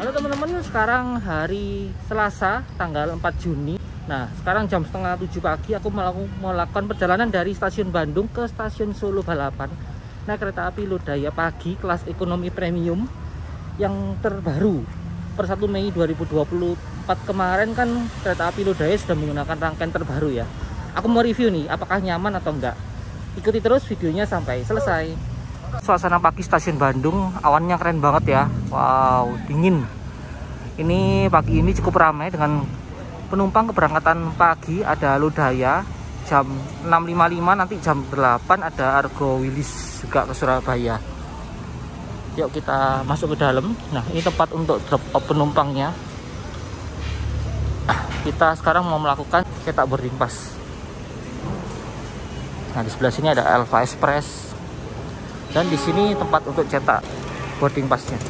Halo teman-teman, sekarang hari Selasa tanggal 4 Juni. Nah, sekarang jam setengah 7 pagi aku melakukan perjalanan dari stasiun Bandung ke stasiun Solo Balapan. Naik kereta api Lodaya pagi kelas ekonomi premium yang terbaru. Per 1 Mei 2024 kemarin kan kereta api Lodaya sudah menggunakan rangkaian terbaru ya. Aku mau review nih, apakah nyaman atau enggak. Ikuti terus videonya sampai selesai. Suasana pagi stasiun Bandung, awannya keren banget ya. Wow, dingin. Ini pagi ini cukup ramai dengan penumpang keberangkatan pagi. Ada Lodaya jam 6.55, nanti jam 8 ada Argo Wilis juga ke Surabaya. Yuk kita masuk ke dalam. Nah, ini tempat untuk drop off penumpangnya. Kita sekarang mau melakukan cetak boarding pass. Nah, di sebelah sini ada Elva Express. Dan di sini tempat untuk cetak boarding passnya.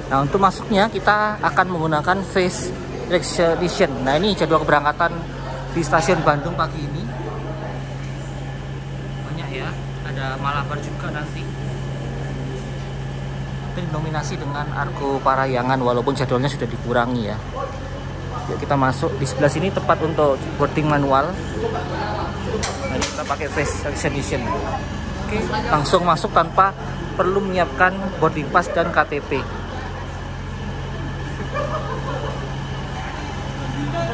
Nah, untuk masuknya kita akan menggunakan face recognition. Nah, ini jadwal keberangkatan di stasiun Bandung pagi ini. Banyak ya, ada Malabar juga nanti. Nominasi dengan Argo Parayangan walaupun jadwalnya sudah dikurangi ya. Yuk kita masuk. Di sebelah sini tempat untuk boarding manual. Nah, kita pakai face recognition. Oke, langsung masuk tanpa perlu menyiapkan boarding pass dan KTP.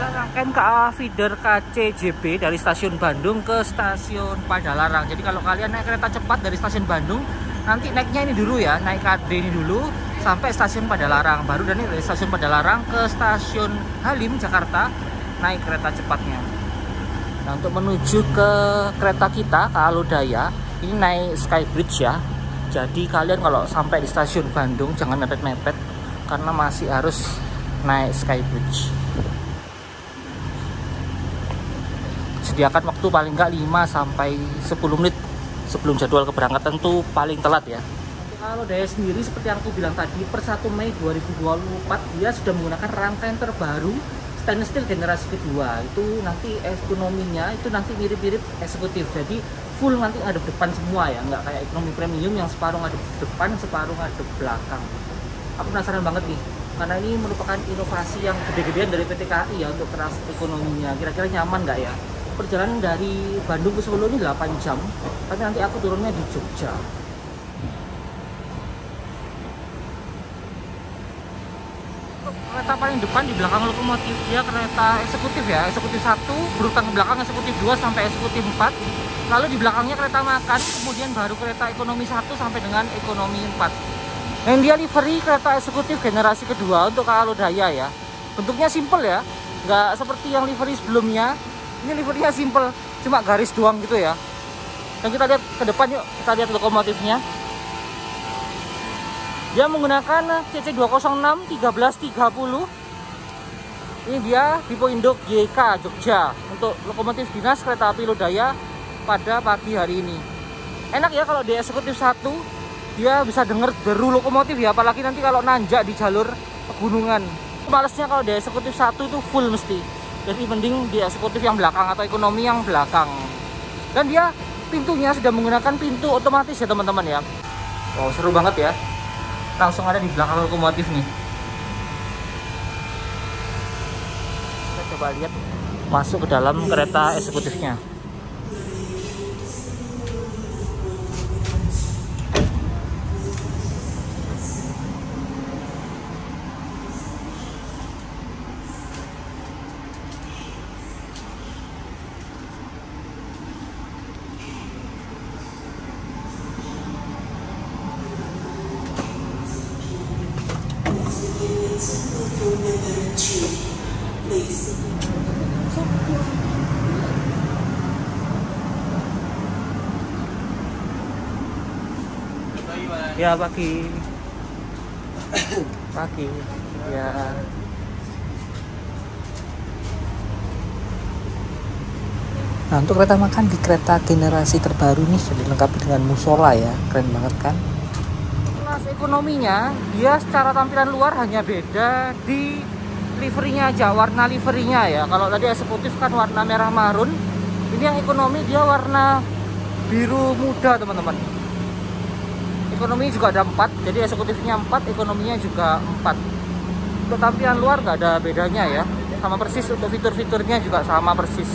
Rangkaian KA feeder KCJB dari stasiun Bandung ke stasiun Padalarang. Jadi kalau kalian naik kereta cepat dari stasiun Bandung, nanti naiknya ini dulu ya, naik KD ini dulu sampai stasiun Padalarang. Baru dari stasiun Padalarang ke stasiun Halim Jakarta naik kereta cepatnya. Nah, untuk menuju ke kereta kita KA Lodaya ini naik Skybridge ya. Jadi kalian kalau sampai di stasiun Bandung jangan mepet-mepet karena masih harus naik Skybridge. Sediakan waktu paling nggak 5 sampai 10 menit sebelum jadwal keberangkatan tuh paling telat ya. Kalau Lodaya sendiri seperti yang aku bilang tadi, per 1 Mei 2024 dia sudah menggunakan rangkaian terbaru stainless steel generasi kedua. Itu nanti ekonominya itu nanti mirip-mirip eksekutif. Jadi full nanti ngadep depan semua ya, nggak kayak ekonomi premium yang separuh ngadep depan, separuh ngadep belakang. Aku penasaran banget nih, karena ini merupakan inovasi yang gede-gedean dari PT KAI ya untuk kelas ekonominya. Kira-kira nyaman nggak ya? Perjalanan dari Bandung ke Solo ini 8 jam, tapi nanti aku turunnya di Jogja. Kereta paling depan di belakang lokomotif dia kereta eksekutif ya, eksekutif 1, berurutan ke belakang eksekutif 2 sampai eksekutif 4. Lalu di belakangnya kereta makan, kemudian baru kereta ekonomi 1 sampai dengan ekonomi 4. Yang dia livery kereta eksekutif generasi kedua untuk KA Lodaya ya. Bentuknya simple ya, nggak seperti yang livery sebelumnya. Ini liverynya simple, cuma garis doang gitu ya. Dan kita lihat ke depan yuk, kita lihat lokomotifnya. Dia menggunakan CC206 1330. Ini dia Dipo Induk YK Jogja untuk lokomotif dinas kereta api Lodaya pada pagi hari ini. Enak ya kalau di eksekutif 1, dia bisa denger deru lokomotif ya, apalagi nanti kalau nanjak di jalur pegunungan. Malesnya kalau di eksekutif 1 itu full mesti. Jadi mending di eksekutif yang belakang atau ekonomi yang belakang. Dan dia pintunya sudah menggunakan pintu otomatis ya teman-teman ya. Wow, seru banget ya. Langsung ada di belakang lokomotif nih. Kita coba lihat masuk ke dalam kereta eksekutifnya. Ya pagi ya. Nah, untuk kereta makan di kereta generasi terbaru ini sudah dilengkapi dengan musola ya, keren banget kan. Kelas ekonominya dia secara tampilan luar hanya beda di liverinya aja, warna liverinya ya. Kalau tadi eksekutif kan warna merah marun, ini yang ekonomi dia warna biru muda teman-teman. Ekonomi juga ada 4, jadi eksekutifnya 4, ekonominya juga 4. Untuk tampilan luar nggak ada bedanya ya, sama persis. Untuk fitur-fiturnya juga sama persis.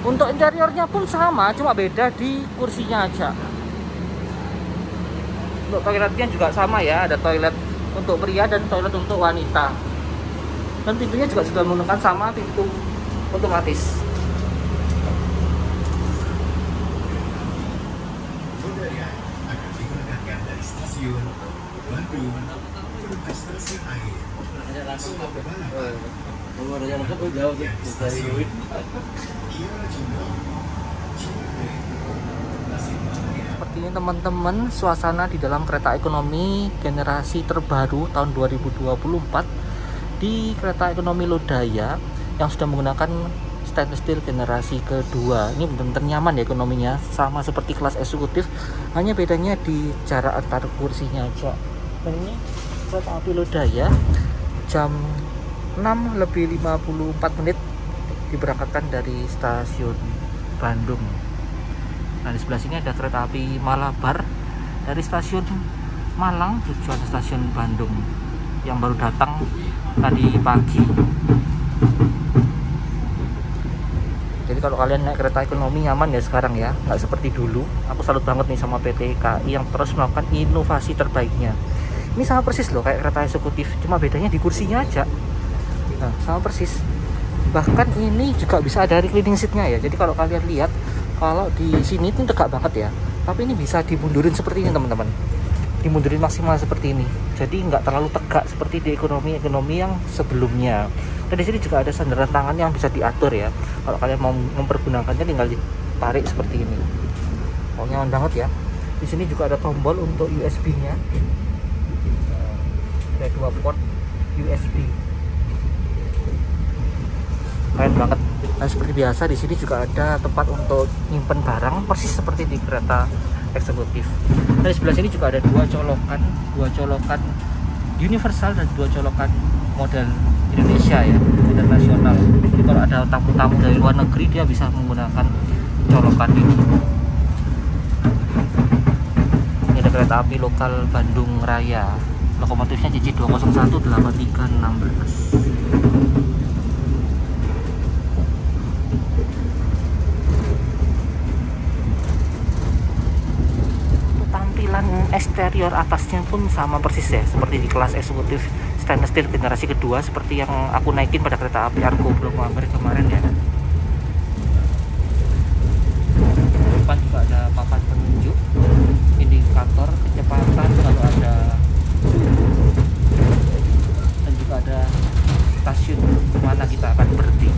Untuk interiornya pun sama, cuma beda di kursinya aja. Untuk toiletnya juga sama ya, ada toilet untuk pria dan toilet untuk wanita. Dan pintunya juga sudah menggunakan sama pintu otomatis. Dari stasiun Bandung ke stasiun akhir. Seperti ini teman-teman, suasana di dalam kereta ekonomi generasi terbaru tahun 2024 di kereta ekonomi Lodaya yang sudah menggunakan stainless steel generasi kedua. Ini benar-benar nyaman ya ekonominya, sama seperti kelas eksekutif, hanya bedanya di jarak antar kursinya aja. Dan ini kereta api Lodaya jam 6:54 diberangkatkan dari stasiun Bandung. Nah, di sebelah sini ada kereta api Malabar dari stasiun Malang tujuan stasiun Bandung yang baru datang tadi pagi. Jadi kalau kalian naik kereta ekonomi nyaman ya sekarang ya, nggak seperti dulu. Aku salut banget nih sama PT KAI yang terus melakukan inovasi terbaiknya. Ini sama persis loh kayak kereta eksekutif, cuma bedanya di kursinya aja. Nah, sama persis. Bahkan ini juga bisa ada reclining seatnya ya. Jadi kalau kalian lihat, kalau di sini itu tegak banget ya, tapi ini bisa dimundurin seperti ini teman-teman, dimundurin maksimal seperti ini, jadi nggak terlalu tegak seperti di ekonomi yang sebelumnya. Dan di sini juga ada sandaran tangan yang bisa diatur ya, kalau kalian mau mempergunakannya tinggal ditarik seperti ini. Oh, nyaman banget ya. Di sini juga ada tombol untuk USB-nya, ada 2 port USB, keren banget. Nah, seperti biasa di sini juga ada tempat untuk nyimpen barang persis seperti di kereta eksekutif. Dan di sebelah sini juga ada dua colokan universal dan 2 colokan model Indonesia ya, internasional. Jadi kalau ada tamu-tamu dari luar negeri dia bisa menggunakan colokan ini. Ini ada kereta api lokal Bandung Raya, lokomotifnya JJ 201 8316. Eksterior atasnya pun sama persis ya seperti di kelas eksekutif stainless steel generasi kedua, seperti yang aku naikin pada kereta api Argo Bromo Amber kemarin ya. Depan juga ada papan penunjuk, indikator kecepatan kalau ada suhu, dan juga ada stasiun mana kita akan berhenti.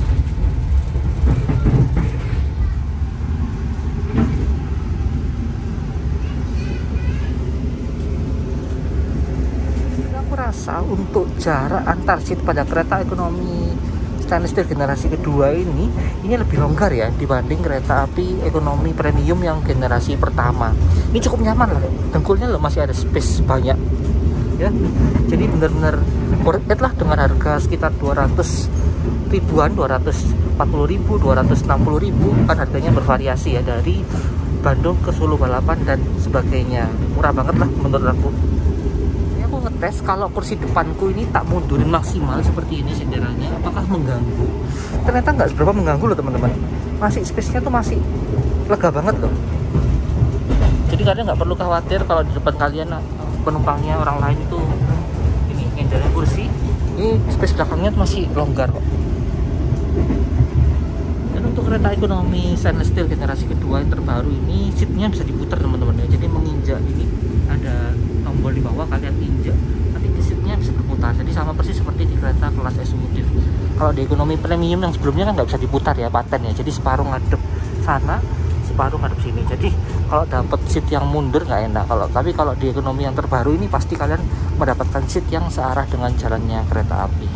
Untuk jarak antar seat pada kereta ekonomi stainless steel generasi kedua ini lebih longgar ya dibanding kereta api ekonomi premium yang generasi pertama. Ini cukup nyaman lah, dengkulnya loh masih ada space banyak ya. Jadi benar-benar worth it lah dengan harga sekitar 200 ribuan, 240.000, 260.000. Kan harganya bervariasi ya, dari Bandung ke Solo Balapan dan sebagainya. Murah banget lah menurut aku. Ngetes kalau kursi depanku ini tak mundurin maksimal seperti ini senderanya, apakah mengganggu? Ternyata nggak seberapa mengganggu loh teman-teman, masih space-nya tuh masih lega banget loh. Jadi kalian nggak perlu khawatir kalau di depan kalian penumpangnya orang lain itu ini ngendernya kursi, ini space belakangnya tuh masih longgar kok. Dan untuk kereta ekonomi stainless steel generasi kedua yang terbaru ini seatnya bisa diputar teman-teman ya. Jadi menginjak ini ada tombol di bawah, kalian injak nanti seatnya bisa berputar. Jadi sama persis seperti di kereta kelas eksekutif. Kalau di ekonomi premium yang sebelumnya kan nggak bisa diputar ya, paten ya. Jadi separuh ngadep sana, separuh ngadep sini. Jadi kalau dapat seat yang mundur nggak enak. Tapi kalau di ekonomi yang terbaru ini pasti kalian mendapatkan seat yang searah dengan jalannya kereta api.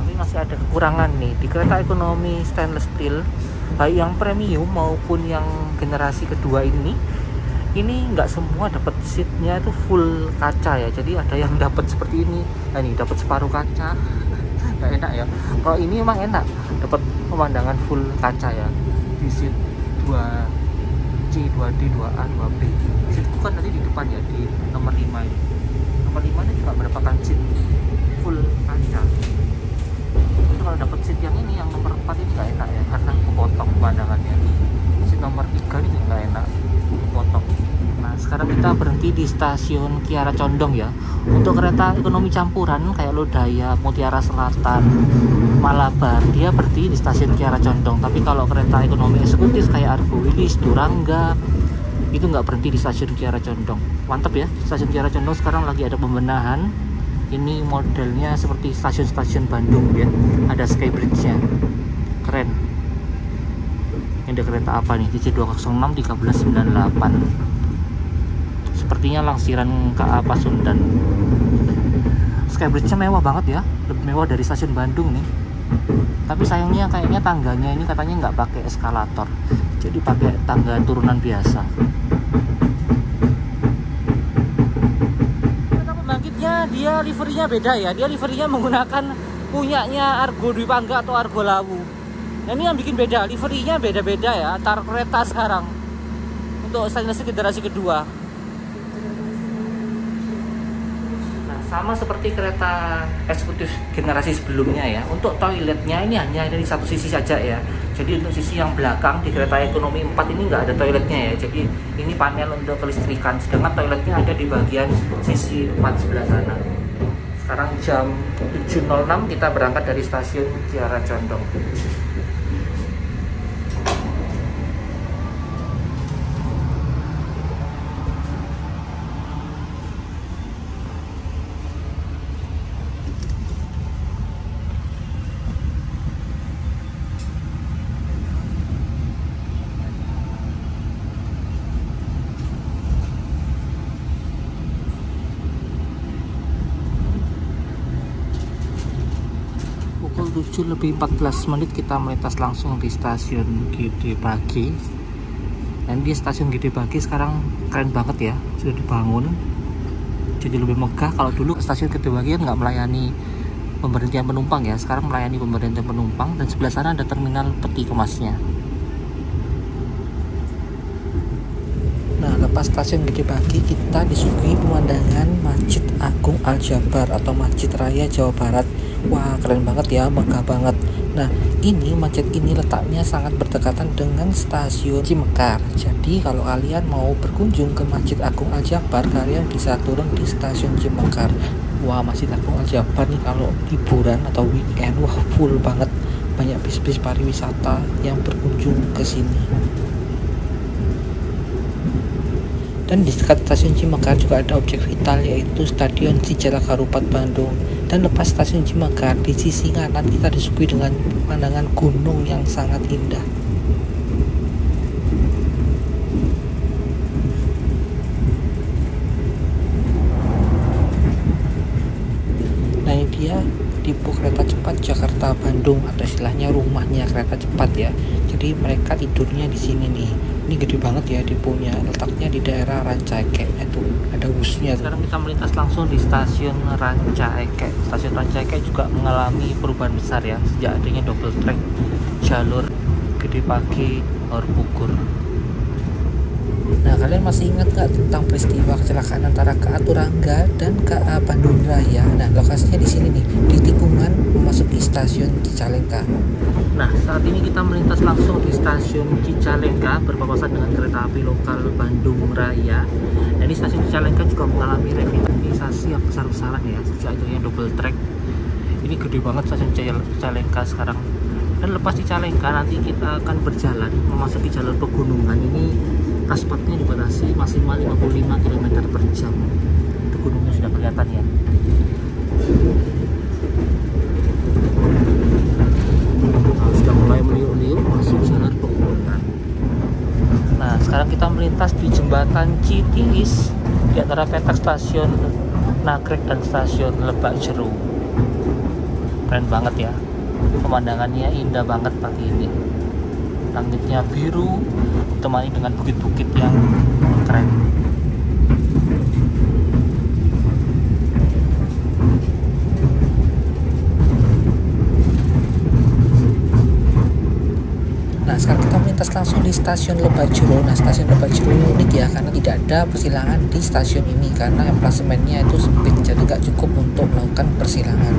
Tapi masih ada kekurangan nih di kereta ekonomi stainless steel, baik yang premium maupun yang generasi kedua ini. ini nggak semua dapat seatnya itu full kaca ya, jadi ada yang dapat seperti ini. Nah ini dapat separuh kaca. Nggak enak ya. Kalau ini emang enak, dapat pemandangan full kaca ya di seat 2C, 2D, 2A, 2B. Seatku kan tadi di depan ya, di nomor 5 ini. Nomor 5 ini juga merupakan seat full kaca. Tapi kalau dapat seat yang ini, yang nomor 4 ini nggak enak ya, karena kepotong pemandangannya. Seat nomor 3 ini juga nggak enak, kepotong. Nah sekarang kita berhenti di stasiun Kiara Condong ya. Untuk kereta ekonomi campuran kayak Lodaya, Mutiara Selatan, Malabar, dia berhenti di stasiun Kiara Condong. Tapi kalau kereta ekonomi eksekutif kayak Argo Wilis, Turangga, itu nggak berhenti di stasiun Kiara Condong. Mantap ya, stasiun Kiara Condong sekarang lagi ada pembenahan. Ini modelnya seperti stasiun-stasiun Bandung ya, ada skybridge-nya, keren. Ini ada kereta apa nih, DC206 1398, sepertinya langsiran KA Pasundan. Skybridge-nya mewah banget ya, lebih mewah dari stasiun Bandung nih. Tapi sayangnya kayaknya tangganya ini katanya nggak pakai eskalator, jadi pakai tangga turunan biasa. Pembangkitnya dia liverinya beda ya, dia liverinya menggunakan punyanya Argo Dwi Pangga atau Argo Lawu. Nah, ini yang bikin beda, liverinya beda-beda ya antar kereta sekarang untuk stasiun generasi kedua. Sama seperti kereta eksekutif generasi sebelumnya ya. Untuk toiletnya ini hanya dari satu sisi saja ya. Jadi untuk sisi yang belakang di kereta ekonomi 4 ini nggak ada toiletnya ya. Jadi ini panel untuk kelistrikan. Sedangkan toiletnya ada di bagian sisi 4 sebelah sana. Sekarang jam 7.06 kita berangkat dari stasiun Kiara Condong. Pukul 7:14 kita melintas langsung di stasiun Gede Bage. Dan di stasiun Gede Bage sekarang keren banget ya, sudah dibangun jadi lebih megah. Kalau dulu stasiun Gede Bage nggak melayani pemberhentian penumpang ya, sekarang melayani pemberhentian penumpang. Dan sebelah sana ada terminal peti kemasnya. Nah, lepas stasiun Gede Bage kita disuguhi pemandangan Masjid Agung Al-Jabar atau Masjid Raya Jawa Barat. Wah, keren banget ya, megah banget. Nah, ini masjid ini letaknya sangat berdekatan dengan stasiun Cimekar. Jadi kalau kalian mau berkunjung ke Masjid Agung Al-Jabar, kalian bisa turun di stasiun Cimekar. Wah, Masjid Agung Al-Jabar nih kalau liburan atau weekend, wah full banget. Banyak bis-bis pariwisata yang berkunjung ke sini. Dan di dekat stasiun Cimekar juga ada objek vital, yaitu Stadion Sijalak Harupat Bandung. Dan lepas stasiun Cimekar, di sisi kanan kita disuguhi dengan pemandangan gunung yang sangat indah. Nah, ini dia tipe kereta cepat Jakarta Bandung atau istilahnya rumahnya kereta cepat ya. Jadi mereka tidurnya di sini nih. Ini gede banget ya deponya, letaknya di daerah Rancaikek, itu ada busnya. Sekarang kita melintas langsung di stasiun Rancaikek. Stasiun Rancaikek juga mengalami perubahan besar ya sejak adanya double track jalur Gede Bage Borobudur. Nah, kalian masih ingat nggak tentang peristiwa kecelakaan antara KA Turangga dan KA Bandung Raya? Nah, lokasinya di sini nih, di tikungan memasuki stasiun Cicalengka. Nah, saat ini kita melintas langsung di stasiun Cicalengka berpapasan dengan kereta api lokal Bandung Raya. Dan di stasiun Cicalengka juga mengalami revitalisasi yang besar-besaran ya sejak adanya double track. Ini gede banget stasiun Cicalengka sekarang. Dan lepas Cicalengka nanti kita akan berjalan memasuki jalur pegunungan. Ini aspalnya dibatasi maksimal 55 km per jam. Itu gunungnya sudah kelihatan ya. Nah, sudah mulai meliuk-liuk masuk jalur pegunungan. Nah, sekarang kita melintas di jembatan Citiis di antara petak stasiun Nagrek dan stasiun Lebak Jeru. Keren banget ya, pemandangannya indah banget pagi ini. Langitnya biru, ditemani dengan bukit-bukit yang keren. Nah, sekarang kita melintas langsung di stasiun Lebak Jero. Nah, stasiun Lebak Jero ini unik ya, karena tidak ada persilangan di stasiun ini karena emplasemennya itu sempit, jadi nggak cukup untuk melakukan persilangan.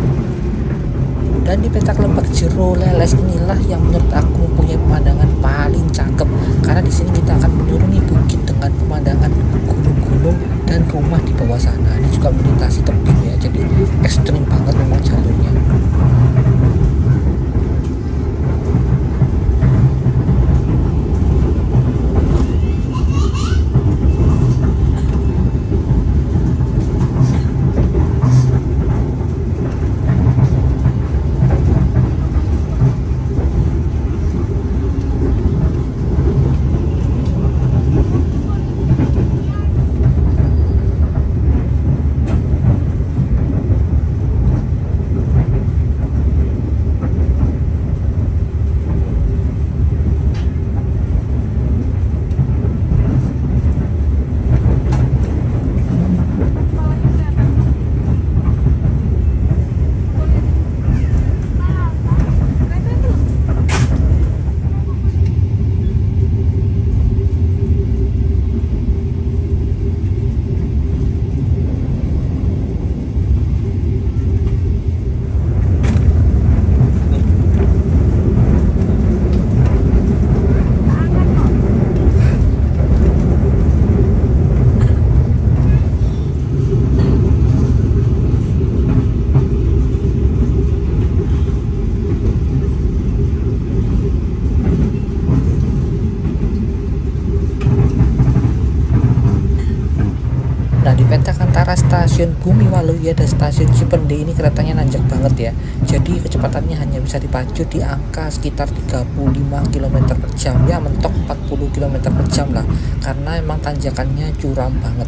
Dan di petak Lebak Jero Leles inilah yang menurut aku mempunyai pemandangan paling cakep, karena di sini kita akan menuruni bukit dengan pemandangan gunung-gunung dan rumah di bawah sana. Ini juga melintasi tebing ya, jadi ekstrim banget memang jalurnya. Nah, di petak antara stasiun Bumi Waluya dan stasiun Cipende ini keretanya nanjak banget ya. Jadi kecepatannya hanya bisa dipacu di angka sekitar 35 km per jam, ya mentok 40 km per jam lah, karena emang tanjakannya curam banget.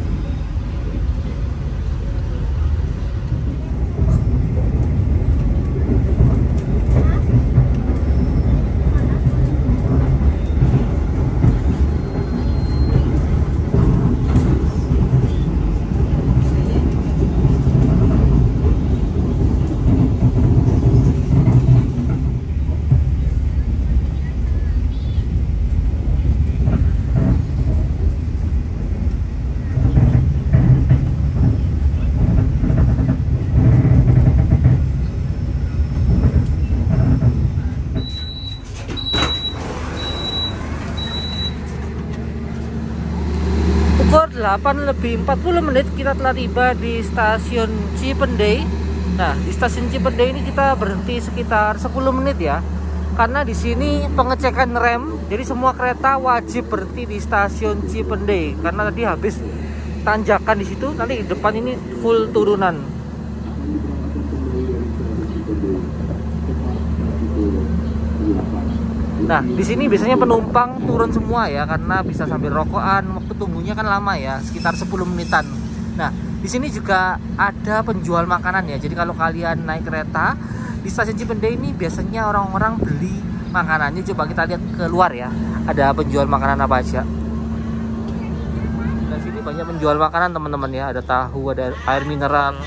Pukul 8:40 kita telah tiba di stasiun Cipendei. Nah, di stasiun Cipendei ini kita berhenti sekitar 10 menit ya. Karena di sini pengecekan rem, jadi semua kereta wajib berhenti di stasiun Cipendei karena tadi habis tanjakan di situ, nanti di depan ini full turunan. Nah, di sini biasanya penumpang turun semua ya, karena bisa sambil rokokan. Waktu tunggunya kan lama ya, sekitar 10 menitan. Nah, di sini juga ada penjual makanan ya. Jadi kalau kalian naik kereta di stasiun Cipendei ini biasanya orang-orang beli makanannya. Coba kita lihat keluar ya, ada penjual makanan apa aja. Di sini banyak penjual makanan teman-teman ya. Ada tahu, ada air mineral,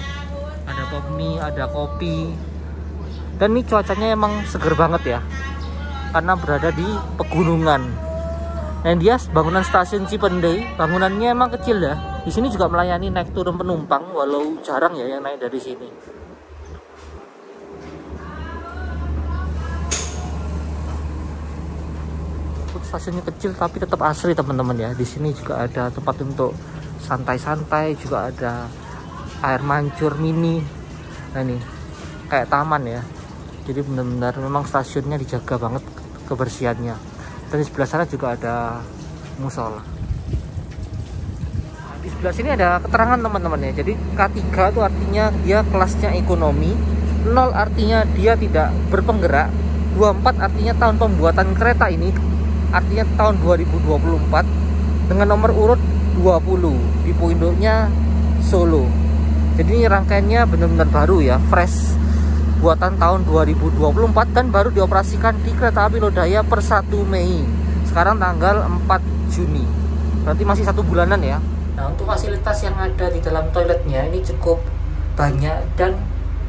ada pop mie, ada kopi. Dan ini cuacanya emang seger banget ya, karena berada di pegunungan. Dan dia bangunan stasiun Cipendei, bangunannya emang kecil ya. Di sini juga melayani naik turun penumpang, walau jarang ya yang naik dari sini. Stasiunnya kecil tapi tetap asri teman-teman ya. Di sini juga ada tempat untuk santai-santai, juga ada air mancur mini. Nah ini kayak taman ya. Jadi benar-benar memang stasiunnya dijaga banget kebersihannya. Dan di sebelah sana juga ada musola. Di sebelah sini ada keterangan teman-teman ya. Jadi K3 itu artinya dia kelasnya ekonomi, 0 artinya dia tidak berpenggerak, 24 artinya tahun pembuatan kereta ini, artinya tahun 2024, dengan nomor urut 20, tipe induknya Solo. Jadi ini rangkaiannya benar-benar baru ya, fresh. buatan tahun 2024 dan baru dioperasikan di kereta api Lodaya per 1 Mei. Sekarang tanggal 4 Juni. Berarti masih 1 bulanan ya. Nah, untuk fasilitas yang ada di dalam toiletnya ini cukup banyak dan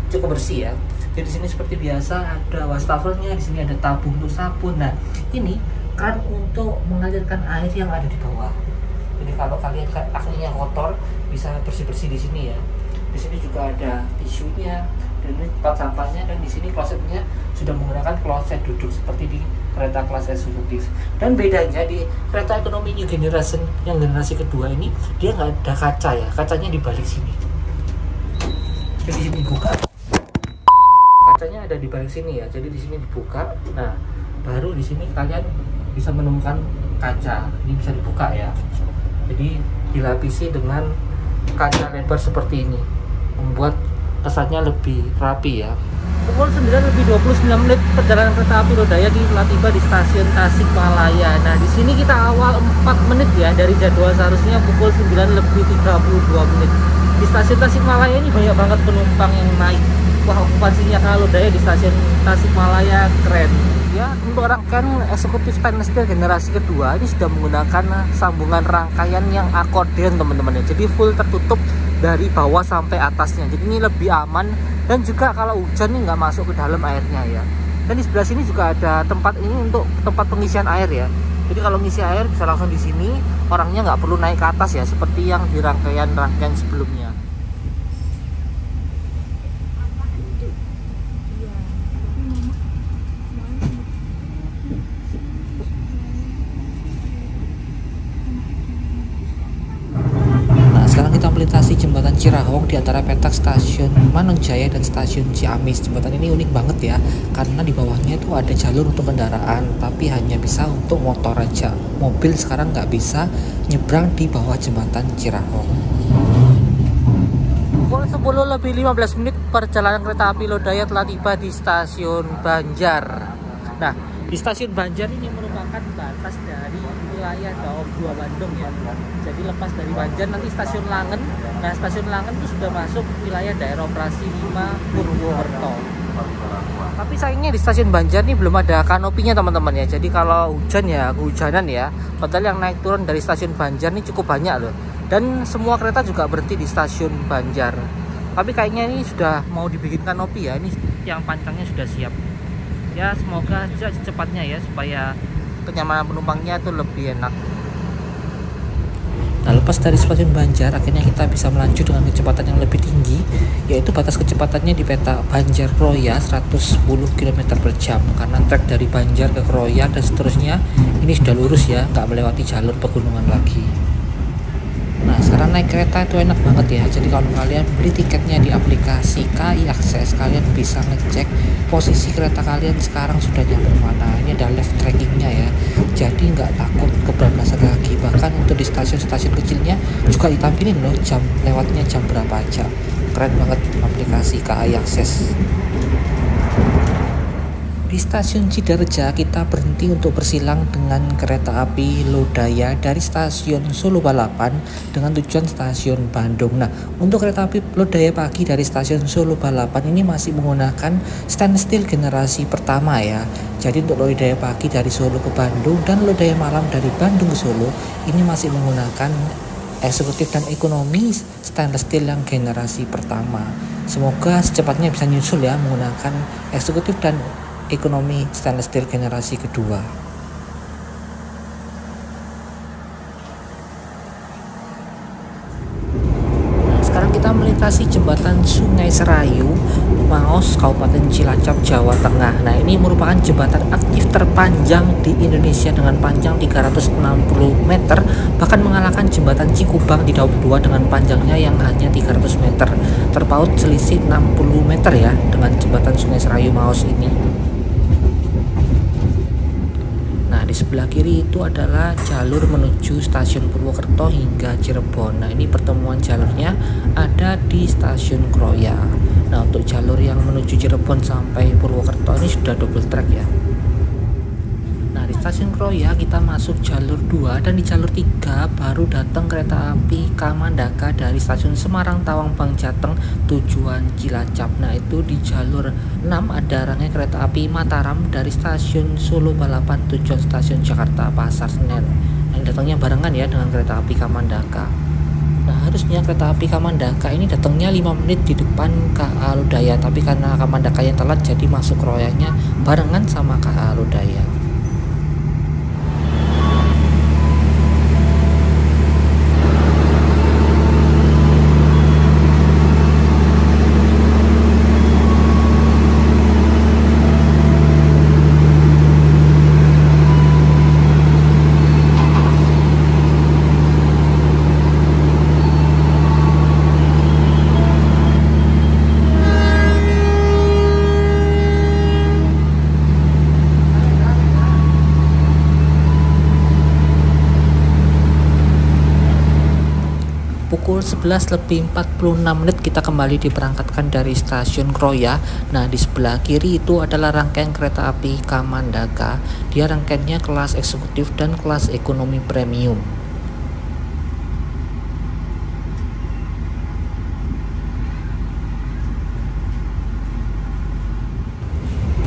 cukup bersih ya. Jadi di sini seperti biasa ada wastafelnya, di sini ada tabung untuk sabun. Nah, ini kan untuk mengalirkan air yang ada di bawah. Jadi kalau kalian akhirnya kotor bisa bersih-bersih di sini ya. Di sini juga ada tisunya dan ini tempat sampahnya, dan di sini klosetnya sudah menggunakan kloset duduk seperti di kereta kelas eksekutif. Dan bedanya di kereta ekonomi New Generation yang generasi kedua ini dia nggak ada kaca ya, kacanya di balik sini. Jadi di sini buka, kacanya ada di balik sini ya. Jadi di sini dibuka. Nah, baru di sini kalian bisa menemukan kaca. Ini bisa dibuka ya. Jadi dilapisi dengan kaca lebar seperti ini, membuat kesannya lebih rapi ya. Pukul 9:29 perjalanan kereta api Lodaya telah tiba di stasiun Tasikmalaya. Nah, di sini kita awal 4 menit ya dari jadwal seharusnya pukul 9:32. Di stasiun Tasikmalaya ini banyak banget penumpang yang naik. Wah, okupansinya kalau Lodaya di stasiun Tasikmalaya keren. Ya, untuk rangkaian eksekutif stainless steel generasi kedua ini sudah menggunakan sambungan rangkaian yang akordeon teman-teman ya. Jadi full tertutup dari bawah sampai atasnya. Jadi ini lebih aman, dan juga kalau hujan ini nggak masuk ke dalam airnya ya. Dan di sebelah sini juga ada tempat ini untuk tempat pengisian air ya. Jadi kalau ngisi air bisa langsung di sini, orangnya nggak perlu naik ke atas ya, seperti yang di rangkaian-rangkaian sebelumnya. Melintasi jembatan Cirahong di antara petak stasiun Manonjaya dan stasiun Ciamis. Jembatan ini unik banget ya, karena di bawahnya itu ada jalur untuk kendaraan, tapi hanya bisa untuk motor aja. Mobil sekarang nggak bisa nyebrang di bawah jembatan Cirahong. Pukul 10:15 perjalanan kereta api Lodaya telah tiba di stasiun Banjar. Nah, di stasiun Banjar ini merupakan batas dari wilayah Daob 2 Bandung ya. Jadi lepas dari Banjar nanti stasiun Langen. Nah, stasiun Langen itu sudah masuk wilayah daerah operasi 5 Purwokerto. Tapi sayangnya di stasiun Banjar ini belum ada kanopinya teman-teman ya. Jadi kalau hujan ya kehujanan ya. Padahal yang naik turun dari stasiun Banjar ini cukup banyak loh. Dan semua kereta juga berhenti di stasiun Banjar. Tapi kayaknya ini sudah mau dibikin kanopi ya. Ini yang pancangnya sudah siap. Ya, semoga secepatnya ya supaya kenyamanan penumpangnya itu lebih enak. Nah, lepas dari stasiun Banjar, akhirnya kita bisa melaju dengan kecepatan yang lebih tinggi, yaitu batas kecepatannya di peta Banjar Kroya 110 km per jam. Karena trek dari Banjar ke Kroya dan seterusnya ini sudah lurus ya, nggak melewati jalur pegunungan lagi. Nah, sekarang naik kereta itu enak banget ya. Jadi kalau kalian beli tiketnya di aplikasi KAI Akses, kalian bisa ngecek posisi kereta kalian sekarang sudah nyampe mana. Ini ada live trackingnya ya. Jadi nggak takut kebablasan lagi. Bahkan untuk di stasiun-stasiun kecilnya juga ditampilin loh jam lewatnya jam berapa aja. Keren banget aplikasi KAI Akses. Di stasiun Cidareja kita berhenti untuk bersilang dengan kereta api Lodaya dari stasiun Solo Balapan dengan tujuan stasiun Bandung. Nah, untuk kereta api Lodaya pagi dari stasiun Solo Balapan ini masih menggunakan stainless steel generasi pertama ya. Jadi untuk Lodaya pagi dari Solo ke Bandung dan Lodaya malam dari Bandung ke Solo ini masih menggunakan eksekutif dan ekonomi stainless steel yang generasi pertama. Semoga secepatnya bisa nyusul ya menggunakan eksekutif dan ekonomi stainless steel generasi kedua. Nah, sekarang kita melintasi jembatan Sungai Serayu, Maos, Kabupaten Cilacap, Jawa Tengah. Nah, ini merupakan jembatan aktif terpanjang di Indonesia dengan panjang 360 meter, bahkan mengalahkan jembatan Cikubang di Daob 2 dengan panjangnya yang hanya 300 meter. Terpaut selisih 60 meter ya dengan jembatan Sungai Serayu Maos ini. Di sebelah kiri itu adalah jalur menuju stasiun Purwokerto hingga Cirebon. Nah, ini pertemuan jalurnya ada di stasiun Kroya. Nah, untuk jalur yang menuju Cirebon sampai Purwokerto ini sudah double track ya. Nah, di stasiun Kroya kita masuk jalur 2 dan di jalur 3 baru datang kereta api Kamandaka dari stasiun Semarang Tawang Jateng tujuan Cilacap. Nah itu di jalur 6 ada rangkaian kereta api Mataram dari stasiun Solo Balapan tujuan stasiun Jakarta Pasar Senen. Yang datangnya barengan ya dengan kereta api Kamandaka. Nah harusnya kereta api Kamandaka ini datangnya 5 menit di depan KA Lodaya, tapi karena Kamandaka yang telat jadi masuk Kroyanya barengan sama KA Lodaya. Pukul 11:46 kita kembali diberangkatkan dari stasiun Kroya. Nah di sebelah kiri itu adalah rangkaian kereta api Kamandaka. Dia rangkaiannya kelas eksekutif dan kelas ekonomi premium.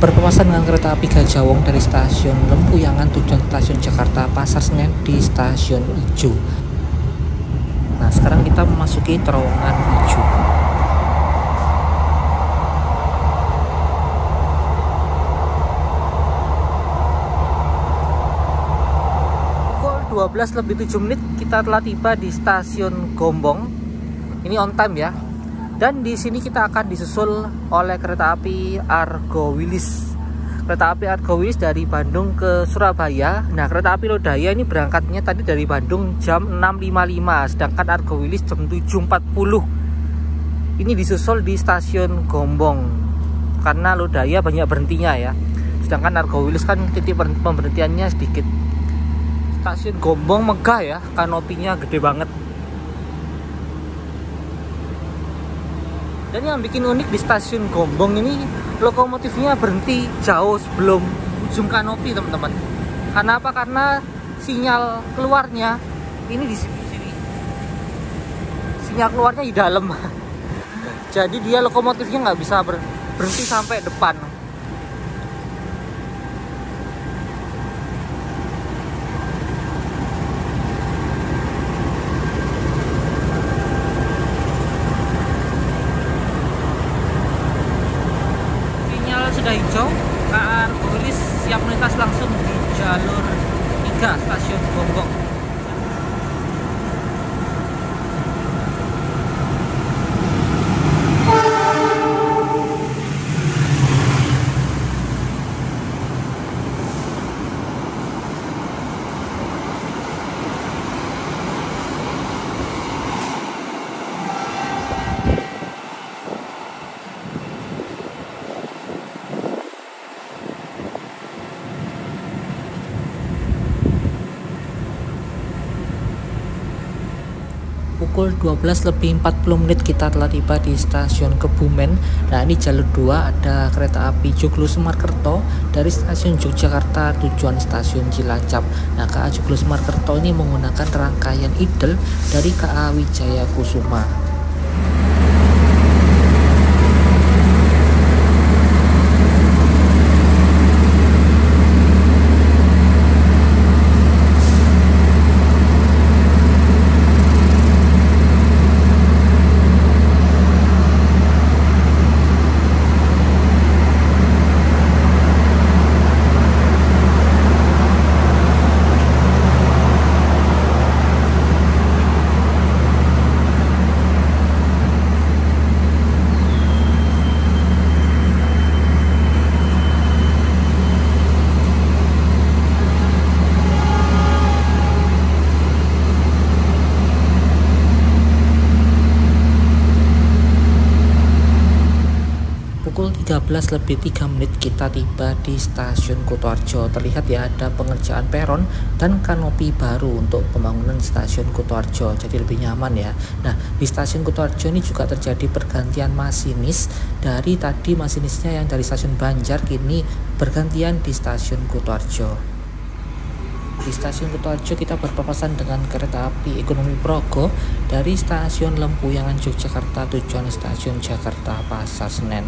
Berpapasan dengan kereta api Gajah dari stasiun Lempuyangan tujuan stasiun Jakarta Pasar Senen di stasiun Ijo. Nah sekarang kita memasuki terowongan Ijo. Pukul 12:07 kita telah tiba di stasiun Gombong. Ini on time ya. Dan di sini kita akan disusul oleh kereta api Argo Wilis. Kereta api Argo Wilis dari Bandung ke Surabaya. Nah kereta api Lodaya ini berangkatnya tadi dari Bandung jam 6.55, sedangkan Argo Wilis jam 7.40. Ini disusul di stasiun Gombong karena Lodaya banyak berhentinya ya, sedangkan Argo Wilis kan titik pemberhentiannya sedikit. Stasiun Gombong megah ya, kanopinya gede banget. Dan yang bikin unik di stasiun Gombong ini, lokomotifnya berhenti jauh sebelum ujung kanopi teman-teman. Karena apa? Karena sinyal keluarnya ini di sini. Sinyal keluarnya di dalam. Jadi dia lokomotifnya nggak bisa berhenti sampai depan. Sudah hijau, KA Argo Wilis siap melintas langsung di jalur 3 stasiun Gombong. Pukul 12:40 kita telah tiba di stasiun Kebumen. Nah ini jalur 2 ada kereta api Joglo Semarkerto dari stasiun Yogyakarta tujuan stasiun Cilacap. Nah KA Joglo Semarkerto ini menggunakan rangkaian idel dari KA Wijaya Kusuma. Pukul 13:03 kita tiba di stasiun Kutoarjo. Terlihat ya ada pengerjaan peron dan kanopi baru untuk pembangunan stasiun Kutoarjo, jadi lebih nyaman ya. Nah di stasiun Kutoarjo ini juga terjadi pergantian masinis. Dari tadi masinisnya yang dari stasiun Banjar kini bergantian di stasiun Kutoarjo. Di stasiun Kutoarjo kita berpapasan dengan kereta api ekonomi Progo dari stasiun Lempuyangan Yogyakarta tujuan stasiun Jakarta Pasar Senen.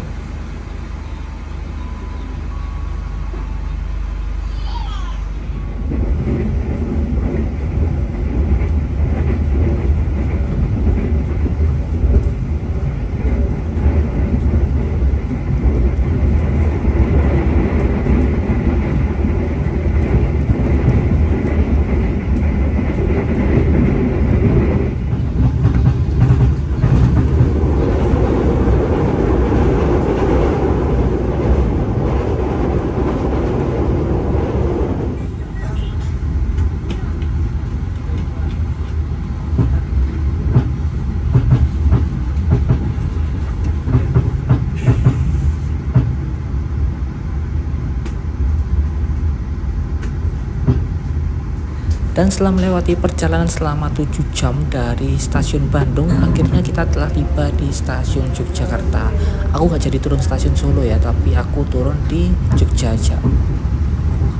Dan setelah melewati perjalanan selama 7 jam dari stasiun Bandung, akhirnya kita telah tiba di stasiun Yogyakarta. Aku gak jadi turun stasiun Solo ya, tapi aku turun di Jogja aja.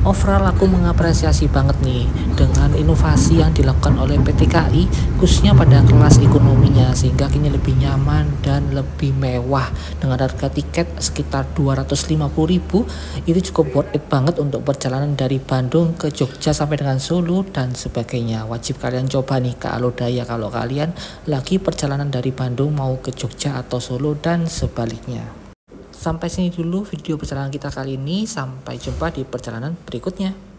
Overall aku mengapresiasi banget nih dengan inovasi yang dilakukan oleh PT KAI khususnya pada kelas ekonominya, sehingga kini lebih nyaman dan lebih mewah dengan harga tiket sekitar 250.000. Itu cukup worth it banget untuk perjalanan dari Bandung ke Jogja sampai dengan Solo dan sebagainya. Wajib kalian coba nih ke Alodaya kalau kalian lagi perjalanan dari Bandung mau ke Jogja atau Solo dan sebaliknya. Sampai sini dulu video perjalanan kita kali ini, sampai jumpa di perjalanan berikutnya.